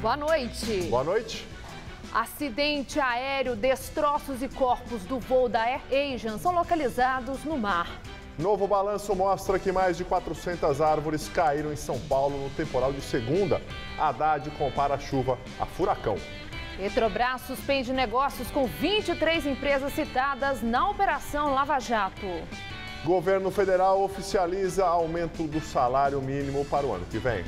Boa noite. Boa noite. Acidente aéreo, destroços e corpos do voo da Air Asian são localizados no mar. Novo balanço mostra que mais de 400 árvores caíram em São Paulo no temporal de segunda. Haddad compara a chuva a furacão. Petrobras suspende negócios com 23 empresas citadas na Operação Lava Jato. Governo federal oficializa aumento do salário mínimo para o ano que vem.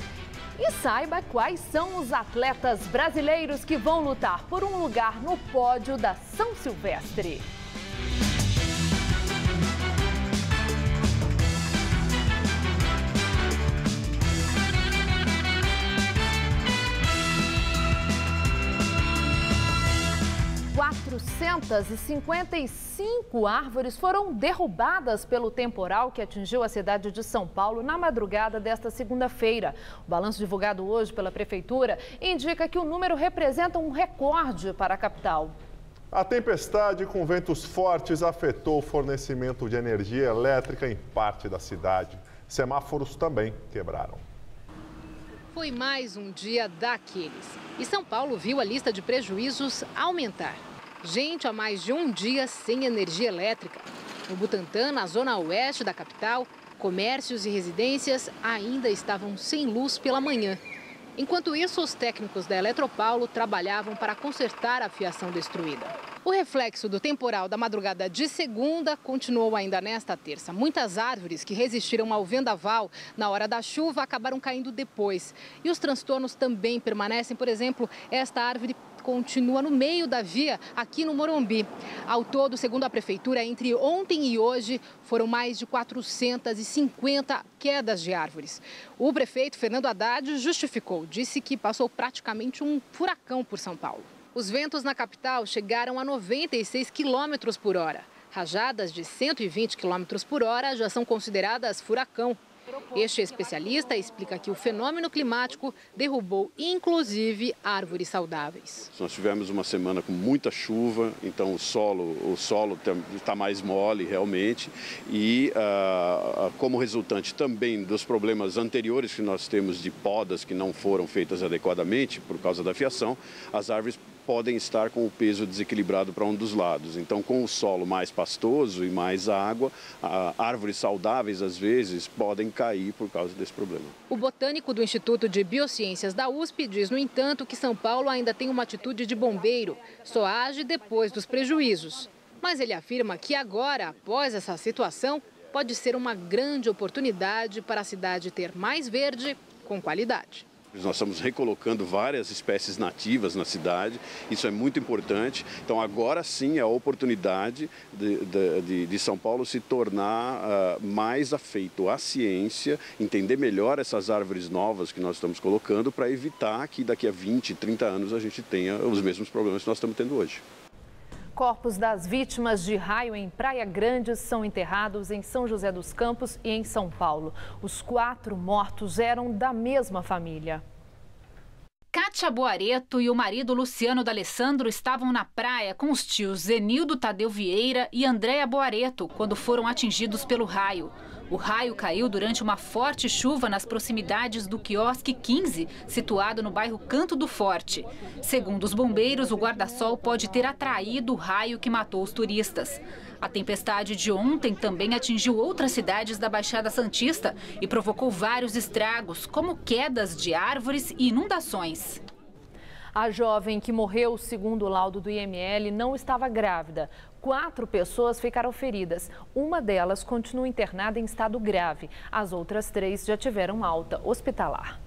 E saiba quais são os atletas brasileiros que vão lutar por um lugar no pódio da São Silvestre. E 55 árvores foram derrubadas pelo temporal que atingiu a cidade de São Paulo na madrugada desta segunda-feira. O balanço divulgado hoje pela Prefeitura indica que o número representa um recorde para a capital. A tempestade com ventos fortes afetou o fornecimento de energia elétrica em parte da cidade. Semáforos também quebraram. Foi mais um dia daqueles. E São Paulo viu a lista de prejuízos aumentar. Gente há mais de um dia sem energia elétrica. No Butantã, na zona oeste da capital, comércios e residências ainda estavam sem luz pela manhã. Enquanto isso, os técnicos da Eletropaulo trabalhavam para consertar a fiação destruída. O reflexo do temporal da madrugada de segunda continuou ainda nesta terça. Muitas árvores que resistiram ao vendaval na hora da chuva acabaram caindo depois. E os transtornos também permanecem. Por exemplo, esta árvore continua no meio da via aqui no Morumbi. Ao todo, segundo a Prefeitura, entre ontem e hoje foram mais de 450 quedas de árvores. O prefeito Fernando Haddad justificou, disse que passou praticamente um furacão por São Paulo. Os ventos na capital chegaram a 96 km por hora. Rajadas de 120 km por hora já são consideradas furacão. Este especialista explica que o fenômeno climático derrubou, inclusive, árvores saudáveis. Nós tivemos uma semana com muita chuva, então o solo está mais mole realmente e como resultante também dos problemas anteriores que nós temos de podas que não foram feitas adequadamente por causa da fiação, as árvores podem estar com o peso desequilibrado para um dos lados. Então, com o solo mais pastoso e mais água, árvores saudáveis, às vezes, podem cair por causa desse problema. O botânico do Instituto de Biociências da USP diz, no entanto, que São Paulo ainda tem uma atitude de bombeiro, só age depois dos prejuízos. Mas ele afirma que agora, após essa situação, pode ser uma grande oportunidade para a cidade ter mais verde com qualidade. Nós estamos recolocando várias espécies nativas na cidade, isso é muito importante. Então agora sim é a oportunidade de São Paulo se tornar mais afeito à ciência, entender melhor essas árvores novas que nós estamos colocando para evitar que daqui a 20, 30 anos a gente tenha os mesmos problemas que nós estamos tendo hoje. Corpos das vítimas de raio em Praia Grande são enterrados em São José dos Campos e em São Paulo. Os 4 mortos eram da mesma família. Kátia Boareto e o marido Luciano D'Alessandro estavam na praia com os tios Zenildo Tadeu Vieira e Andréa Boareto quando foram atingidos pelo raio. O raio caiu durante uma forte chuva nas proximidades do quiosque 15, situado no bairro Canto do Forte. Segundo os bombeiros, o guarda-sol pode ter atraído o raio que matou os turistas. A tempestade de ontem também atingiu outras cidades da Baixada Santista e provocou vários estragos, como quedas de árvores e inundações. A jovem que morreu, segundo o laudo do IML, não estava grávida. 4 pessoas ficaram feridas. Uma delas continua internada em estado grave. As outras 3 já tiveram alta hospitalar.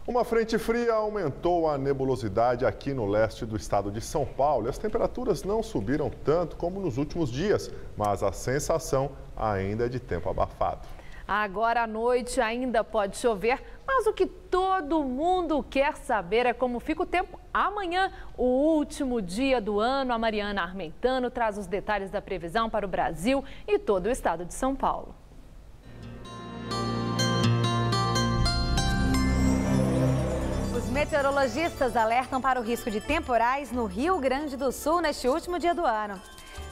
Uma frente fria aumentou a nebulosidade aqui no leste do estado de São Paulo. As temperaturas não subiram tanto como nos últimos dias, mas a sensação ainda é de tempo abafado. Agora à noite ainda pode chover, mas o que todo mundo quer saber é como fica o tempo amanhã, o último dia do ano. A Mariana Armentano traz os detalhes da previsão para o Brasil e todo o estado de São Paulo. Os meteorologistas alertam para o risco de temporais no Rio Grande do Sul neste último dia do ano.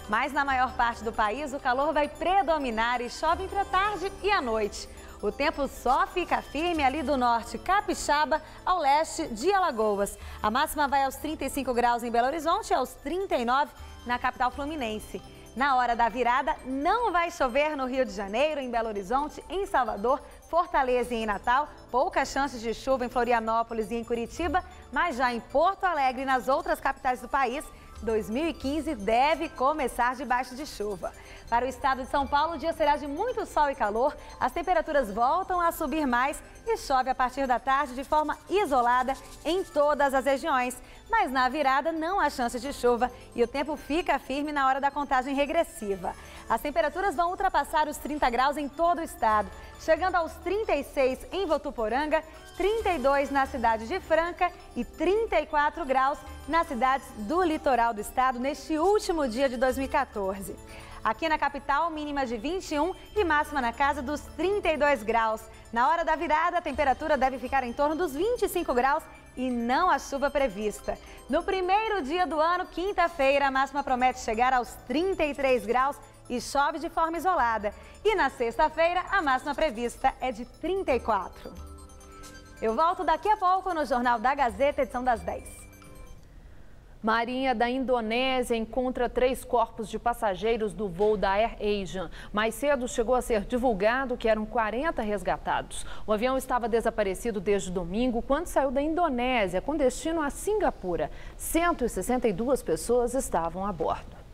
Mas na maior parte do país, o calor vai predominar e chove entre a tarde e a noite. O tempo só fica firme ali do norte, Capixaba, ao leste de Alagoas. A máxima vai aos 35 graus em Belo Horizonte e aos 39 na capital fluminense. Na hora da virada, não vai chover no Rio de Janeiro, em Belo Horizonte, em Salvador, Fortaleza e em Natal. Poucas chances de chuva em Florianópolis e em Curitiba, mas já em Porto Alegre e nas outras capitais do país, 2015 deve começar debaixo de chuva. Para o estado de São Paulo, o dia será de muito sol e calor, as temperaturas voltam a subir mais e chove a partir da tarde de forma isolada em todas as regiões. Mas na virada não há chance de chuva e o tempo fica firme na hora da contagem regressiva. As temperaturas vão ultrapassar os 30 graus em todo o estado, chegando aos 36 em Votuporanga, 32 na cidade de Franca e 34 graus nas cidades do litoral do estado neste último dia de 2014. Aqui na capital, mínima de 21 e máxima na casa dos 32 graus. Na hora da virada, a temperatura deve ficar em torno dos 25 graus e não há chuva prevista. No primeiro dia do ano, quinta-feira, a máxima promete chegar aos 33 graus e chove de forma isolada. E na sexta-feira, a máxima prevista é de 34. Eu volto daqui a pouco no Jornal da Gazeta, edição das 10. Marinha da Indonésia encontra 3 corpos de passageiros do voo da AirAsian. Mais cedo chegou a ser divulgado que eram 40 resgatados. O avião estava desaparecido desde domingo, quando saiu da Indonésia, com destino a Singapura. 162 pessoas estavam a bordo.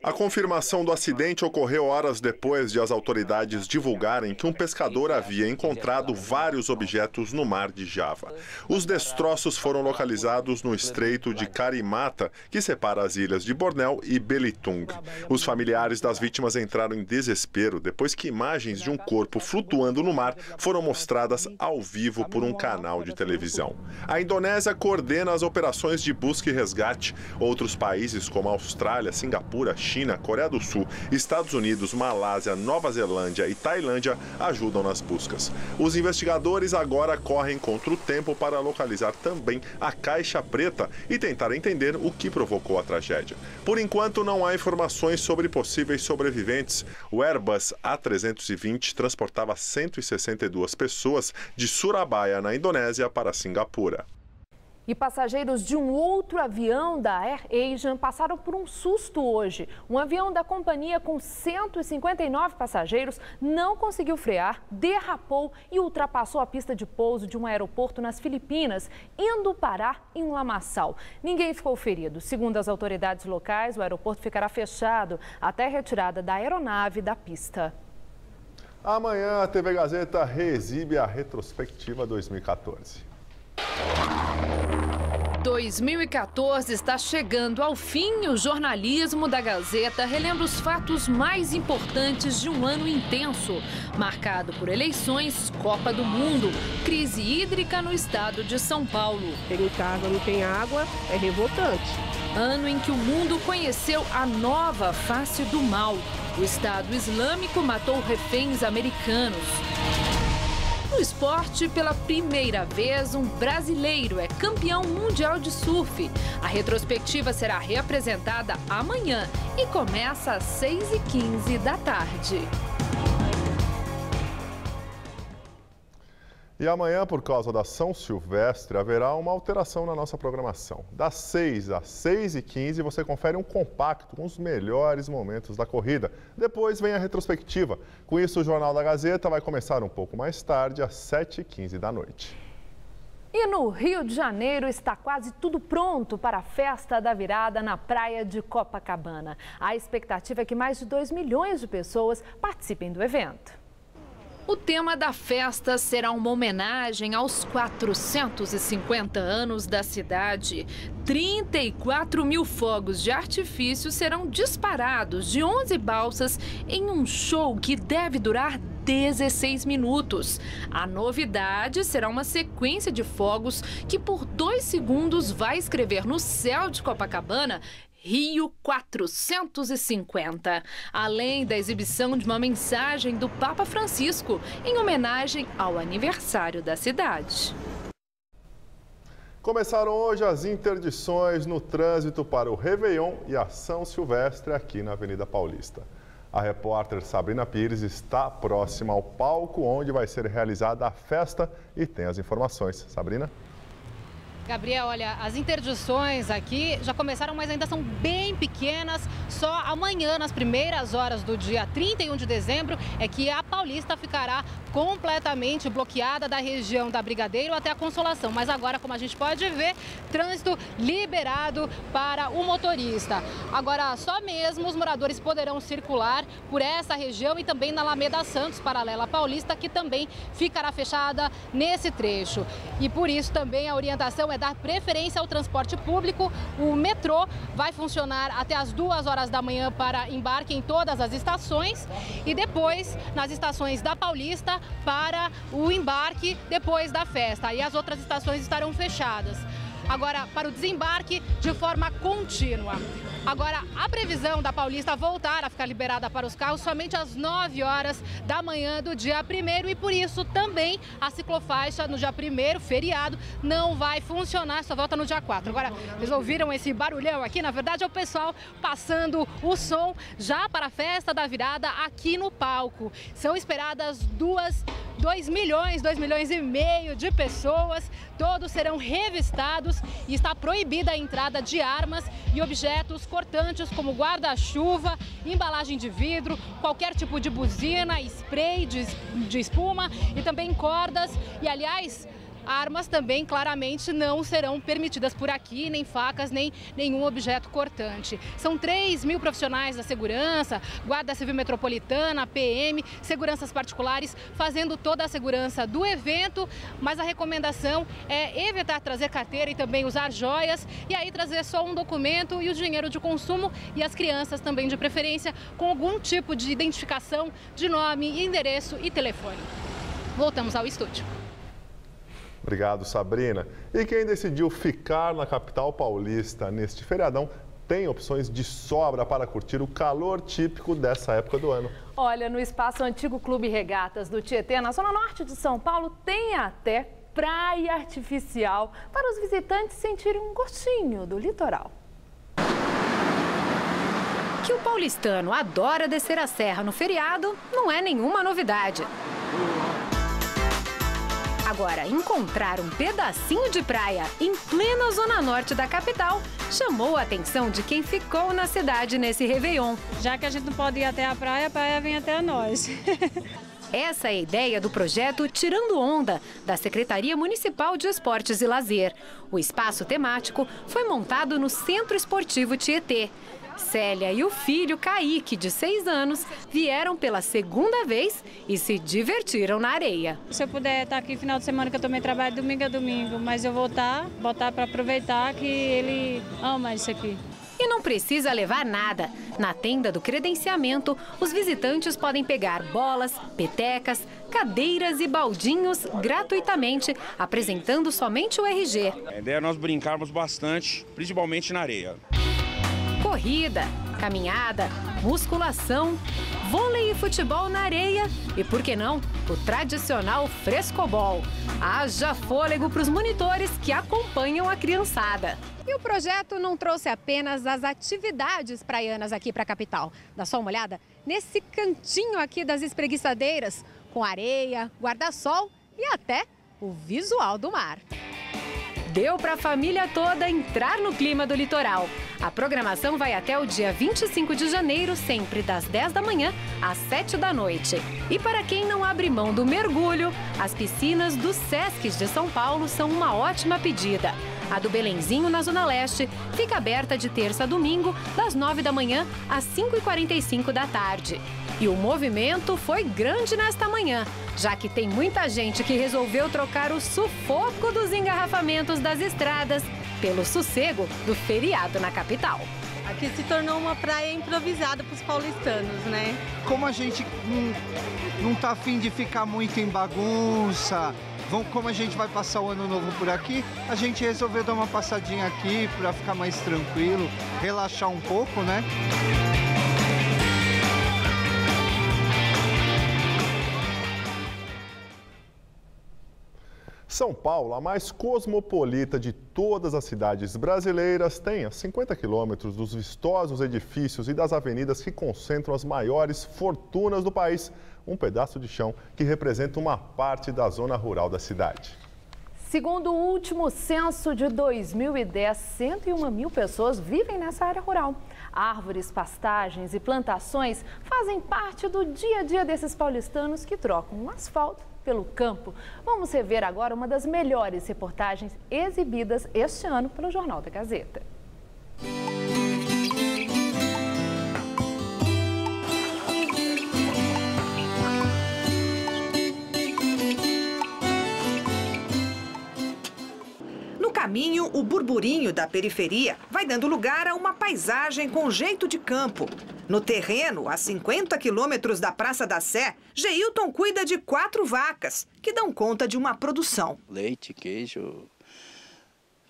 A confirmação do acidente ocorreu horas depois de as autoridades divulgarem que um pescador havia encontrado vários objetos no mar de Java. Os destroços foram localizados no estreito de Karimata, que separa as ilhas de Bornéu e Belitung. Os familiares das vítimas entraram em desespero depois que imagens de um corpo flutuando no mar foram mostradas ao vivo por um canal de televisão. A Indonésia coordena as operações de busca e resgate. Outros países como a Austrália, Singapura, China, Coreia do Sul, Estados Unidos, Malásia, Nova Zelândia e Tailândia ajudam nas buscas. Os investigadores agora correm contra o tempo para localizar também a caixa preta e tentar entender o que provocou a tragédia. Por enquanto, não há informações sobre possíveis sobreviventes. O Airbus A320 transportava 162 pessoas de Surabaya, na Indonésia, para Singapura. E passageiros de um outro avião da AirAsian passaram por um susto hoje. Um avião da companhia com 159 passageiros não conseguiu frear, derrapou e ultrapassou a pista de pouso de um aeroporto nas Filipinas, indo parar em um lamaçal. Ninguém ficou ferido. Segundo as autoridades locais, o aeroporto ficará fechado até a retirada da aeronave da pista. Amanhã a TV Gazeta reexibe a retrospectiva 2014. 2014 está chegando ao fim e o jornalismo da Gazeta relembra os fatos mais importantes de um ano intenso, marcado por eleições, Copa do Mundo, crise hídrica no estado de São Paulo. Em casa não tem água, é revoltante. Ano em que o mundo conheceu a nova face do mal. O Estado Islâmico matou reféns americanos. No esporte, pela primeira vez, um brasileiro é campeão mundial de surf. A retrospectiva será reapresentada amanhã e começa às 6h15 da tarde. E amanhã, por causa da São Silvestre, haverá uma alteração na nossa programação. Das 6 às 6h15, você confere um compacto com os melhores momentos da corrida. Depois vem a retrospectiva. Com isso, o Jornal da Gazeta vai começar um pouco mais tarde, às 7h15 da noite. E no Rio de Janeiro está quase tudo pronto para a festa da virada na praia de Copacabana. A expectativa é que mais de 2 milhões de pessoas participem do evento. O tema da festa será uma homenagem aos 450 anos da cidade. 34 mil fogos de artifício serão disparados de 11 balsas em um show que deve durar 16 minutos. A novidade será uma sequência de fogos que por 2 segundos vai escrever no céu de Copacabana Rio 450, além da exibição de uma mensagem do Papa Francisco em homenagem ao aniversário da cidade. Começaram hoje as interdições no trânsito para o Réveillon e a São Silvestre aqui na Avenida Paulista. A repórter Sabrina Pires está próxima ao palco onde vai ser realizada a festa e tem as informações. Sabrina? Gabriel, olha, as interdições aqui já começaram, mas ainda são bem pequenas. Só amanhã, nas primeiras horas do dia 31 de dezembro, é que a Paulista ficará completamente bloqueada da região da Brigadeiro até a Consolação. Mas agora, como a gente pode ver, trânsito liberado para o motorista. Agora, só mesmo os moradores poderão circular por essa região e também na Alameda Santos, paralela à Paulista, que também ficará fechada nesse trecho. E por isso também a orientação é dar preferência ao transporte público. O metrô vai funcionar até as 2 horas da manhã para embarque em todas as estações e depois nas estações da Paulista para o embarque depois da festa. Aí as outras estações estarão fechadas. Agora, para o desembarque de forma contínua. Agora, a previsão da Paulista voltar a ficar liberada para os carros somente às 9 horas da manhã do dia 1º e por isso também a ciclofaixa no dia 1º, feriado, não vai funcionar, só volta no dia 4. Agora, vocês ouviram esse barulhão aqui? Na verdade, é o pessoal passando o som já para a festa da virada aqui no palco. São esperadas 2 milhões e meio de pessoas, todos serão revistados e está proibida a entrada de armas e objetos cortantes como guarda-chuva, embalagem de vidro, qualquer tipo de buzina, spray de espuma e também cordas e, aliás, armas também claramente não serão permitidas por aqui, nem facas, nem nenhum objeto cortante. São 3.000 profissionais da segurança, Guarda Civil Metropolitana, PM, seguranças particulares, fazendo toda a segurança do evento, mas a recomendação é evitar trazer carteira e também usar joias, e aí trazer só um documento e o dinheiro de consumo, e as crianças também de preferência com algum tipo de identificação de nome, endereço e telefone. Voltamos ao estúdio. Obrigado, Sabrina. E quem decidiu ficar na capital paulista neste feriadão tem opções de sobra para curtir o calor típico dessa época do ano. Olha, no espaço Antigo Clube Regatas do Tietê, na zona norte de São Paulo, tem até praia artificial para os visitantes sentirem um gostinho do litoral. Que o paulistano adora descer a serra no feriado não é nenhuma novidade. Agora, encontrar um pedacinho de praia em plena zona norte da capital chamou a atenção de quem ficou na cidade nesse Réveillon. Já que a gente não pode ir até a praia vem até nós. Essa é a ideia do projeto Tirando Onda, da Secretaria Municipal de Esportes e Lazer. O espaço temático foi montado no Centro Esportivo Tietê. Célia e o filho Kaique, de 6 anos, vieram pela segunda vez e se divertiram na areia. Se eu puder estar aqui final de semana, que eu também trabalho domingo a domingo, mas eu vou botar para aproveitar que ele ama isso aqui. E não precisa levar nada. Na tenda do credenciamento, os visitantes podem pegar bolas, petecas, cadeiras e baldinhos gratuitamente, apresentando somente o RG. A ideia é nós brincarmos bastante, principalmente na areia. Corrida, caminhada, musculação, vôlei e futebol na areia e, por que não, o tradicional frescobol. Haja fôlego para os monitores que acompanham a criançada. E o projeto não trouxe apenas as atividades praianas aqui para a capital. Dá só uma olhada nesse cantinho aqui das espreguiçadeiras, com areia, guarda-sol e até o visual do mar. Deu para a família toda entrar no clima do litoral. A programação vai até o dia 25 de janeiro, sempre das 10 da manhã às 7 da noite. E para quem não abre mão do mergulho, as piscinas dos Sescs de São Paulo são uma ótima pedida. A do Belenzinho, na Zona Leste, fica aberta de terça a domingo, das 9 da manhã às 5h45 da tarde. E o movimento foi grande nesta manhã, já que tem muita gente que resolveu trocar o sufoco dos engarrafamentos das estradas pelo sossego do feriado na capital. Aqui se tornou uma praia improvisada para os paulistanos, né? Como a gente não tá afim de ficar muito em bagunça, como a gente vai passar o ano novo por aqui, a gente resolveu dar uma passadinha aqui para ficar mais tranquilo, relaxar um pouco, né? São Paulo, a mais cosmopolita de todas as cidades brasileiras, tem a 50 quilômetros dos vistosos edifícios e das avenidas que concentram as maiores fortunas do país. Um pedaço de chão que representa uma parte da zona rural da cidade. Segundo o último censo de 2010, 101 mil pessoas vivem nessa área rural. Árvores, pastagens e plantações fazem parte do dia a dia desses paulistanos que trocam o asfalto pelo campo. Vamos rever agora uma das melhores reportagens exibidas este ano pelo Jornal da Gazeta. No caminho, o burburinho da periferia vai dando lugar a uma paisagem com jeito de campo. No terreno, a 50 quilômetros da Praça da Sé, Geilton cuida de 4 vacas, que dão conta de uma produção. Leite, queijo,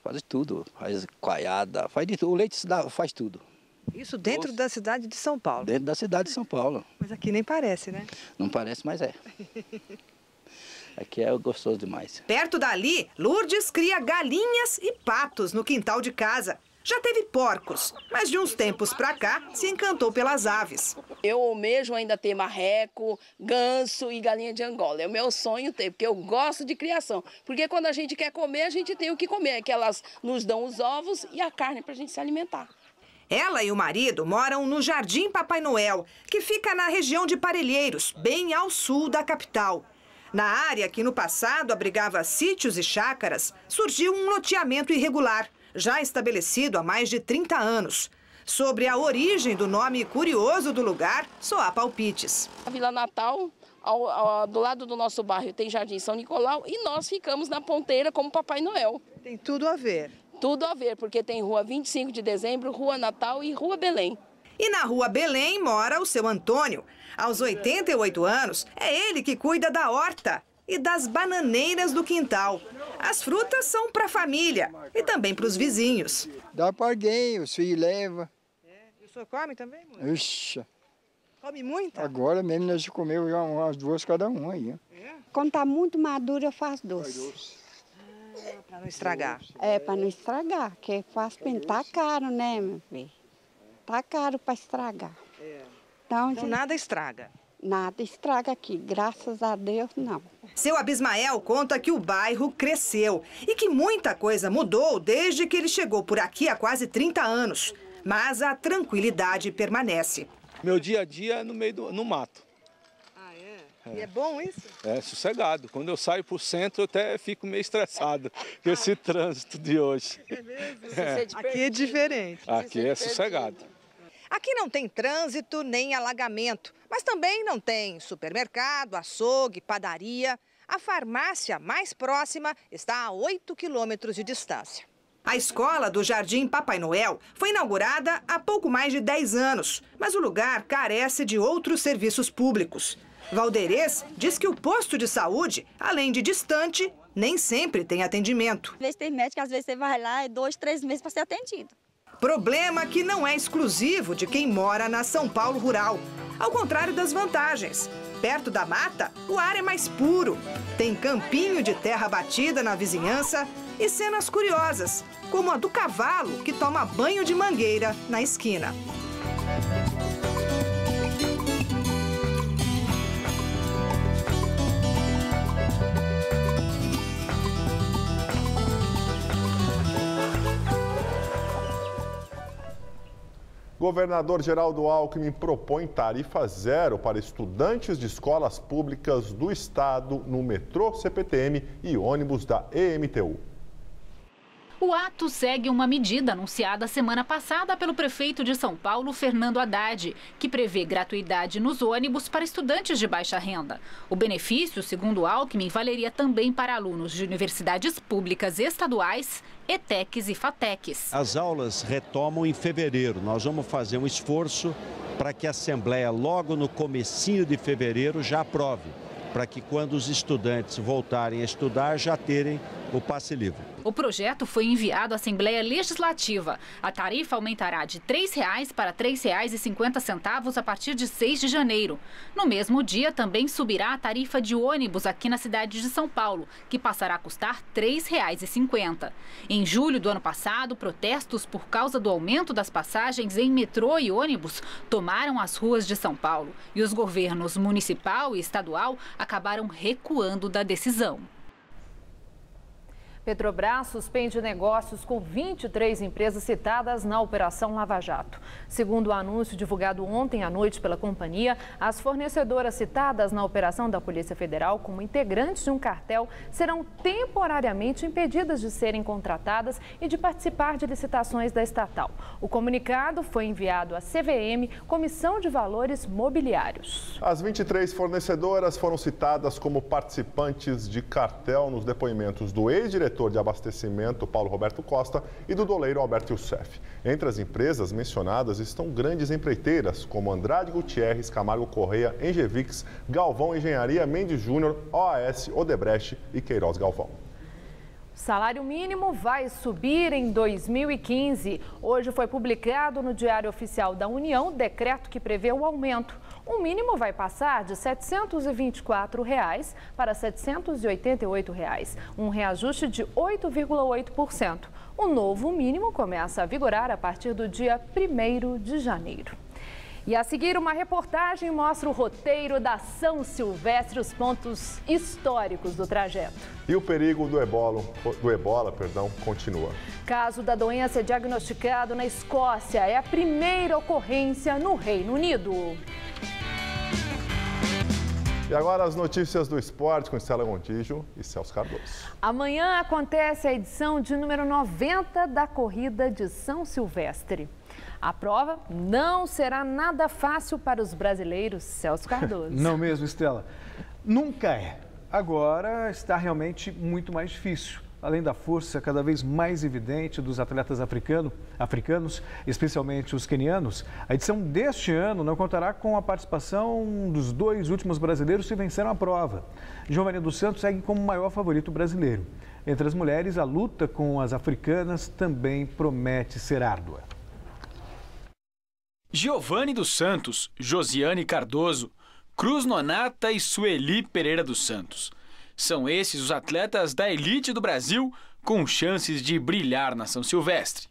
faz tudo, faz coalhada, faz de tudo. O leite faz tudo. Isso dentro da cidade de São Paulo? Dentro da cidade de São Paulo. Mas aqui nem parece, né? Não parece, mas é. Aqui é gostoso demais. Perto dali, Lourdes cria galinhas e patos no quintal de casa. Já teve porcos, mas de uns tempos pra cá se encantou pelas aves. Eu almejo ainda ter marreco, ganso e galinha de Angola. É o meu sonho ter, porque eu gosto de criação. Porque quando a gente quer comer, a gente tem o que comer, que elas nos dão os ovos e a carne pra gente se alimentar. Ela e o marido moram no Jardim Papai Noel, que fica na região de Parelheiros, bem ao sul da capital. Na área que no passado abrigava sítios e chácaras, surgiu um loteamento irregular, já estabelecido há mais de 30 anos. Sobre a origem do nome curioso do lugar, só há palpites. A Vila Natal, do lado do nosso bairro, tem Jardim São Nicolau e nós ficamos na ponteira como Papai Noel. Tem tudo a ver. Tudo a ver, porque tem Rua 25 de Dezembro, Rua Natal e Rua Belém. E na Rua Belém mora o seu Antônio. Aos 88 anos, é ele que cuida da horta e das bananeiras do quintal. As frutas são para a família e também para os vizinhos. Dá para alguém, os filhos levam. E o senhor come também, mãe? Ixi. Come muita? Agora mesmo nós comemos umas 2 cada um aí. Quando está muito maduro, eu faço doce. Para não estragar? É, para não estragar, porque faz tá caro, né, meu filho? Tá caro para estragar. Então nada estraga? Nada estraga aqui, graças a Deus, não. Seu Abismael conta que o bairro cresceu e que muita coisa mudou desde que ele chegou por aqui há quase 30 anos. Mas a tranquilidade permanece. Meu dia a dia é no mato. Ah, é? E é bom isso? É, sossegado. Quando eu saio pro centro, eu até fico meio estressado com esse trânsito de hoje. É mesmo? Aqui é diferente. Aqui é sossegado. Aqui não tem trânsito nem alagamento, mas também não tem supermercado, açougue, padaria. A farmácia mais próxima está a 8 quilômetros de distância. A escola do Jardim Papai Noel foi inaugurada há pouco mais de 10 anos, mas o lugar carece de outros serviços públicos. Valderez diz que o posto de saúde, além de distante, nem sempre tem atendimento. Às vezes tem médico, às vezes você vai lá, é 2, 3 meses para ser atendido. Problema que não é exclusivo de quem mora na São Paulo rural. Ao contrário das vantagens. Perto da mata, o ar é mais puro. Tem campinho de terra batida na vizinhança e cenas curiosas, como a do cavalo que toma banho de mangueira na esquina. Governador Geraldo Alckmin propõe tarifa zero para estudantes de escolas públicas do estado no metrô CPTM e ônibus da EMTU. O ato segue uma medida anunciada semana passada pelo prefeito de São Paulo, Fernando Haddad, que prevê gratuidade nos ônibus para estudantes de baixa renda. O benefício, segundo Alckmin, valeria também para alunos de universidades públicas estaduais, ETECs e FATECs. As aulas retomam em fevereiro. Nós vamos fazer um esforço para que a Assembleia, logo no comecinho de fevereiro, já aprove, para que quando os estudantes voltarem a estudar, já terem o passe livre. O projeto foi enviado à Assembleia Legislativa. A tarifa aumentará de R$ 3,00 para R$ 3,50 a partir de 6 de janeiro. No mesmo dia, também subirá a tarifa de ônibus aqui na cidade de São Paulo, que passará a custar R$ 3,50. Em julho do ano passado, protestos por causa do aumento das passagens em metrô e ônibus tomaram as ruas de São Paulo. E os governos municipal e estadual acabaram recuando da decisão. Petrobras suspende negócios com 23 empresas citadas na Operação Lava Jato. Segundo o anúncio divulgado ontem à noite pela companhia, as fornecedoras citadas na operação da Polícia Federal como integrantes de um cartel serão temporariamente impedidas de serem contratadas e de participar de licitações da estatal. O comunicado foi enviado à CVM, Comissão de Valores Mobiliários. As 23 fornecedoras foram citadas como participantes de cartel nos depoimentos do ex-diretor de abastecimento, Paulo Roberto Costa, e do doleiro Alberto Youssef. Entre as empresas mencionadas estão grandes empreiteiras, como Andrade Gutierrez, Camargo Correia, Engevix, Galvão Engenharia, Mendes Júnior, OAS, Odebrecht e Queiroz Galvão. O salário mínimo vai subir em 2015. Hoje foi publicado no Diário Oficial da União o decreto que prevê o aumento. O mínimo vai passar de R$ 724 para R$ 788, um reajuste de 8,8%. O novo mínimo começa a vigorar a partir do dia 1º de janeiro. E a seguir, uma reportagem mostra o roteiro da São Silvestre, os pontos históricos do trajeto. E o perigo do ebola continua. Caso da doença é diagnosticado na Escócia, é a primeira ocorrência no Reino Unido. E agora as notícias do esporte com Estela Gontijo e Celso Cardoso. Amanhã acontece a edição de número 90 da Corrida de São Silvestre. A prova não será nada fácil para os brasileiros, Celso Cardoso. Não mesmo, Estela. Nunca é. Agora está realmente muito mais difícil. Além da força cada vez mais evidente dos atletas africanos, especialmente os quenianos, a edição deste ano não contará com a participação dos 2 últimos brasileiros que venceram a prova. Giovanni dos Santos segue como o maior favorito brasileiro. Entre as mulheres, a luta com as africanas também promete ser árdua. Giovanni dos Santos, Josiane Cardoso, Cruz Nonata e Sueli Pereira dos Santos. São esses os atletas da elite do Brasil com chances de brilhar na São Silvestre.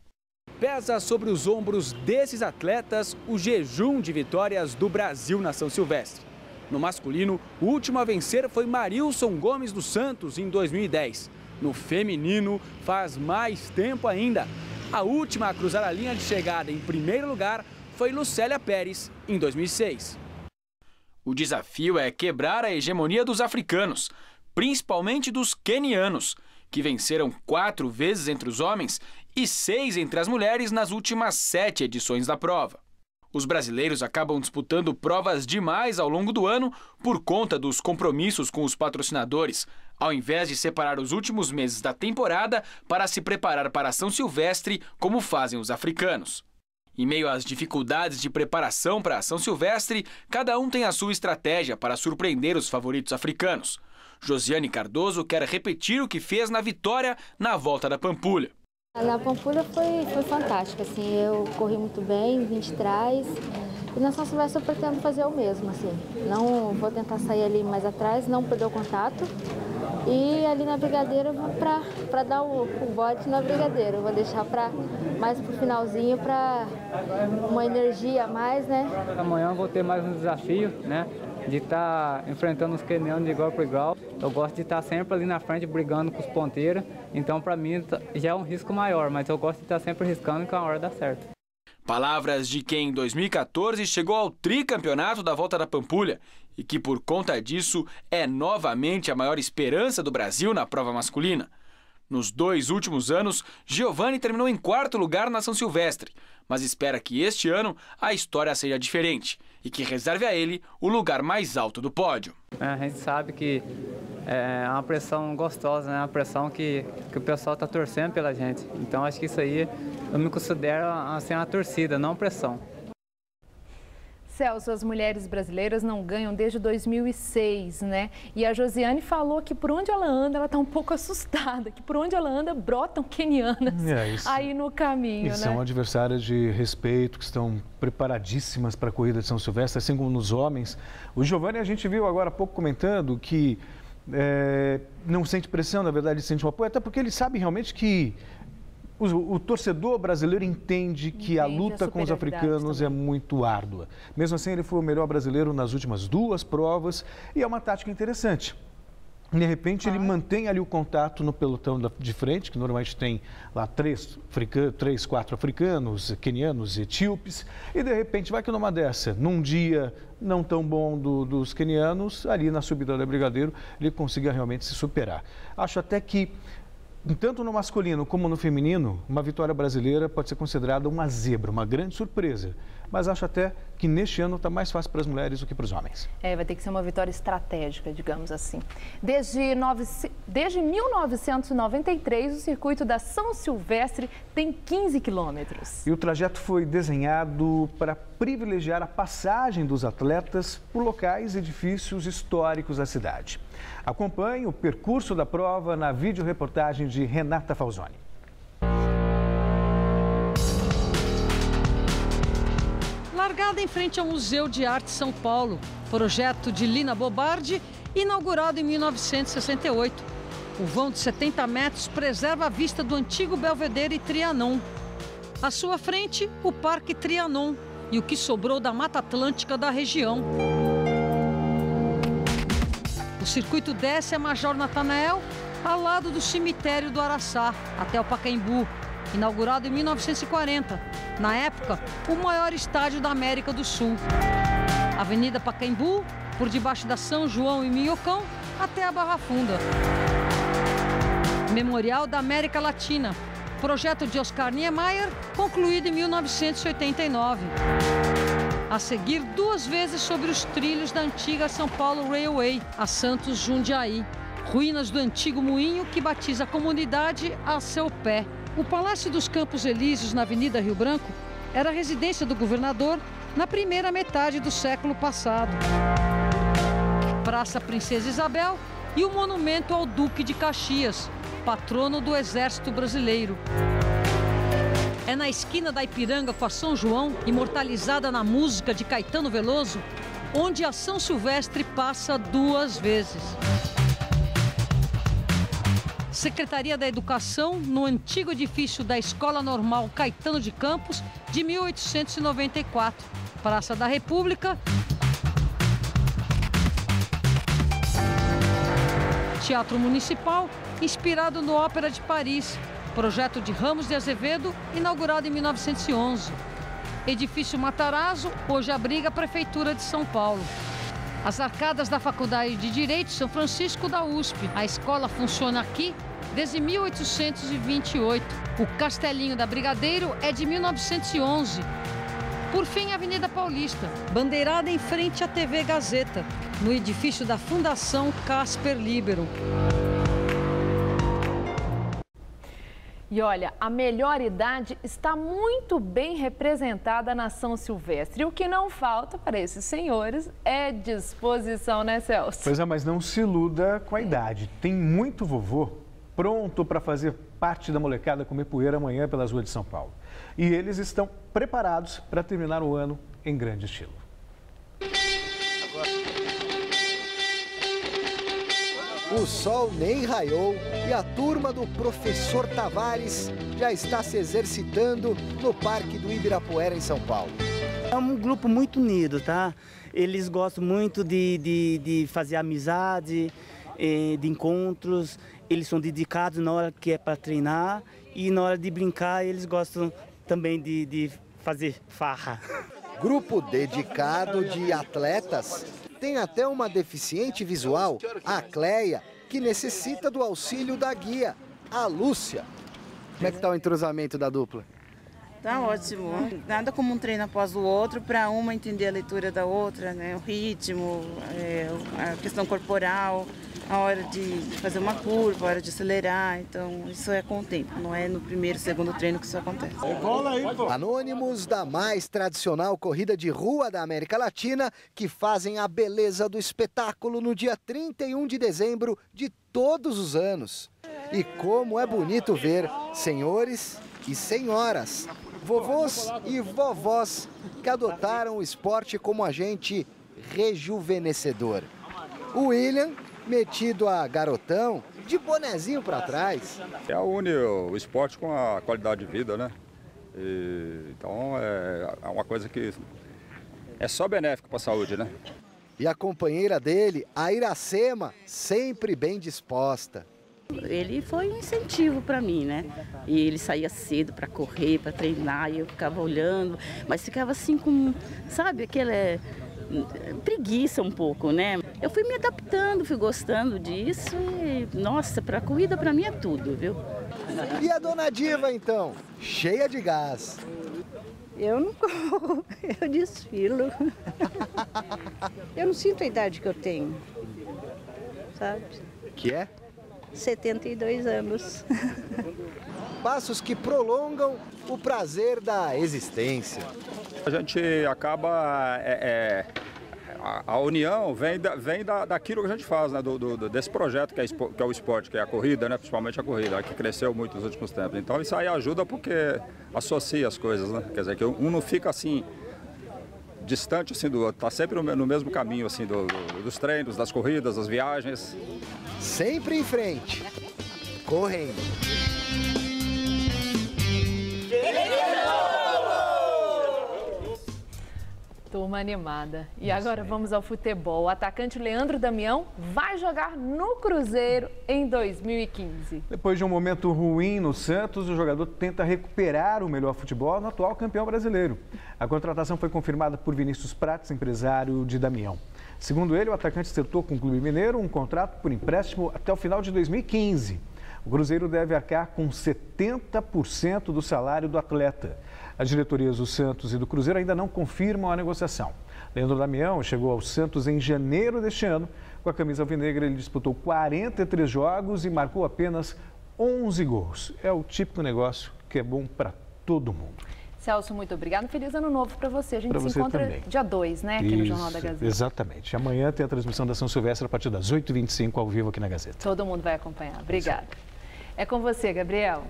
Pesa sobre os ombros desses atletas o jejum de vitórias do Brasil na São Silvestre. No masculino, o último a vencer foi Marilson Gomes dos Santos em 2010. No feminino, faz mais tempo ainda. A última a cruzar a linha de chegada em primeiro lugar foi Lucélia Pérez, em 2006. O desafio é quebrar a hegemonia dos africanos, principalmente dos quenianos, que venceram 4 vezes entre os homens e 6 entre as mulheres nas últimas 7 edições da prova. Os brasileiros acabam disputando provas demais ao longo do ano por conta dos compromissos com os patrocinadores, ao invés de separar os últimos meses da temporada para se preparar para a São Silvestre, como fazem os africanos. Em meio às dificuldades de preparação para a São Silvestre, cada um tem a sua estratégia para surpreender os favoritos africanos. Josiane Cardoso quer repetir o que fez na vitória na Volta da Pampulha. Na Pampulha foi fantástico, assim, eu corri muito bem, vim de trás. E na São Silvestre eu pretendo fazer o mesmo, assim. Não vou tentar sair ali mais atrás, não perder o contato. E ali na Brigadeiro eu vou para dar o bote na Brigadeiro. Eu vou deixar mais pro finalzinho para uma energia a mais, né? Amanhã eu vou ter mais um desafio, né? De estar enfrentando os quenianos de igual para igual. Eu gosto de estar sempre ali na frente brigando com os ponteiros. Então para mim já é um risco maior, mas eu gosto de estar sempre arriscando que a hora dá certo. Palavras de quem em 2014 chegou ao tricampeonato da Volta da Pampulha e que por conta disso é novamente a maior esperança do Brasil na prova masculina. Nos 2 últimos anos, Giovanni terminou em 4º lugar na São Silvestre, mas espera que este ano a história seja diferente e que reserve a ele o lugar mais alto do pódio. A gente sabe que é uma pressão gostosa, né? Uma pressão que o pessoal está torcendo pela gente. Então acho que isso aí eu me considero assim, uma torcida, não pressão. Celso, as mulheres brasileiras não ganham desde 2006, né? E a Josiane falou que por onde ela anda, ela está um pouco assustada, que por onde ela anda, brotam quenianas aí no caminho, né? São adversárias de respeito, que estão preparadíssimas para a corrida de São Silvestre, assim como nos homens. O Giovanni, a gente viu agora há pouco comentando que não sente pressão, na verdade sente um apoio, até porque ele sabe realmente que o torcedor brasileiro entende que a luta com os africanos também é muito árdua. Mesmo assim, ele foi o melhor brasileiro nas últimas 2 provas e é uma tática interessante. De repente, ele mantém ali o contato no pelotão de frente, que normalmente tem lá 3, 4 africanos, quenianos, etíopes, e de repente vai que numa dessa, num dia não tão bom dos quenianos, ali na subida da Brigadeiro, ele consiga realmente se superar. Acho até que, tanto no masculino como no feminino, uma vitória brasileira pode ser considerada uma zebra, uma grande surpresa. Mas acho até que neste ano está mais fácil para as mulheres do que para os homens. Vai ter que ser uma vitória estratégica, digamos assim. Desde 1993, o circuito da São Silvestre tem 15 quilômetros. E o trajeto foi desenhado para privilegiar a passagem dos atletas por locais e edifícios históricos da cidade. Acompanhe o percurso da prova na videoreportagem de Renata Falzoni. Largada em frente ao Museu de Arte São Paulo, projeto de Lina Bobardi, inaugurado em 1968. O vão de 70 metros preserva a vista do antigo Belvedere Trianon. À sua frente, o Parque Trianon e o que sobrou da Mata Atlântica da região. O circuito desce a Major Natanael, ao lado do cemitério do Araçá, até o Pacaembu, inaugurado em 1940. Na época, o maior estádio da América do Sul. Avenida Pacaembu, por debaixo da São João e Minhocão, até a Barra Funda. Memorial da América Latina, projeto de Oscar Niemeyer, concluído em 1989. A seguir, 2 vezes sobre os trilhos da antiga São Paulo Railway, a Santos Jundiaí. Ruínas do antigo moinho que batiza a comunidade a seu pé. O Palácio dos Campos Elíseos, na Avenida Rio Branco, era a residência do governador na primeira metade do século passado. Praça Princesa Isabel e o monumento ao Duque de Caxias, patrono do Exército Brasileiro. É na esquina da Ipiranga com a São João, imortalizada na música de Caetano Veloso, onde a São Silvestre passa 2 vezes. Secretaria da Educação, no antigo edifício da Escola Normal Caetano de Campos, de 1894. Praça da República. Teatro Municipal, inspirado no Ópera de Paris. Projeto de Ramos de Azevedo, inaugurado em 1911. Edifício Matarazzo, hoje abriga a Prefeitura de São Paulo. As arcadas da Faculdade de Direito São Francisco da USP. A escola funciona aqui desde 1828. O Castelinho da Brigadeiro é de 1911. Por fim, a Avenida Paulista, bandeirada em frente à TV Gazeta, no edifício da Fundação Casper Libero. E olha, a melhor idade está muito bem representada na São Silvestre. E o que não falta para esses senhores é disposição, né, Celso? Pois é, mas não se iluda com a idade. Tem muito vovô pronto para fazer parte da molecada comer poeira amanhã pelas ruas de São Paulo. E eles estão preparados para terminar o ano em grande estilo. O sol nem raiou e a turma do Professor Tavares já está se exercitando no Parque do Ibirapuera, em São Paulo. É um grupo muito unido, tá? Eles gostam muito de fazer amizade, de encontros. Eles são dedicados na hora que é para treinar e na hora de brincar eles gostam também de fazer farra. Grupo dedicado de atletas. Tem até uma deficiente visual, a Cleia, que necessita do auxílio da guia, a Lúcia. Como é que está o entrosamento da dupla? Tá ótimo. Nada como um treino após o outro para uma entender a leitura da outra, né? O ritmo, a questão corporal, a hora de fazer uma curva, a hora de acelerar. Então, isso é com o tempo, não é no primeiro, segundo treino que isso acontece. Anônimos da mais tradicional corrida de rua da América Latina, que fazem a beleza do espetáculo no dia 31 de dezembro de todos os anos. E como é bonito ver senhores e senhoras, vovôs e vovós que adotaram o esporte como agente rejuvenescedor. O William, metido a garotão, de bonezinho para trás. Une o esporte com a qualidade de vida, né? Então é uma coisa que é só benéfica para a saúde, né? E a companheira dele, a Iracema, sempre bem disposta. Ele foi um incentivo para mim, né? E ele saía cedo para correr, para treinar, e eu ficava olhando, mas ficava assim com, sabe, aquela preguiça um pouco, né? Eu fui me adaptando, fui gostando disso e, nossa, para a corrida para mim é tudo, viu? E a dona Diva, então? Cheia de gás. Eu não corro, eu desfilo. Eu não sinto a idade que eu tenho, sabe? Que é? 72 anos. Passos que prolongam o prazer da existência. A gente acaba... A união vem daquilo que a gente faz, né? Desse projeto que é o esporte, que é a corrida, né? Principalmente a corrida, que cresceu muito nos últimos tempos. Então isso aí ajuda porque associa as coisas, né? Quer dizer, que um não fica assim distante assim do outro, está sempre no mesmo caminho assim, dos treinos, das corridas, das viagens. Sempre em frente, correndo. Turma animada. E agora vamos ao futebol. O atacante Leandro Damião vai jogar no Cruzeiro em 2015. Depois de um momento ruim no Santos, o jogador tenta recuperar o melhor futebol no atual campeão brasileiro. A contratação foi confirmada por Vinícius Prates, empresário de Damião. Segundo ele, o atacante acertou com o Clube Mineiro um contrato por empréstimo até o final de 2015. O Cruzeiro deve arcar com 70% do salário do atleta. As diretorias do Santos e do Cruzeiro ainda não confirmam a negociação. Leandro Damião chegou ao Santos em janeiro deste ano. Com a camisa alvinegra, ele disputou 43 jogos e marcou apenas 11 gols. É o típico negócio que é bom para todo mundo. Celso, muito obrigado. Feliz ano novo para você. A gente se encontra também. Dia 2, né? Aqui no Jornal da Gazeta. Exatamente. Amanhã tem a transmissão da São Silvestre a partir das 8h25 ao vivo aqui na Gazeta. Todo mundo vai acompanhar. Obrigada. É com você, Gabriel.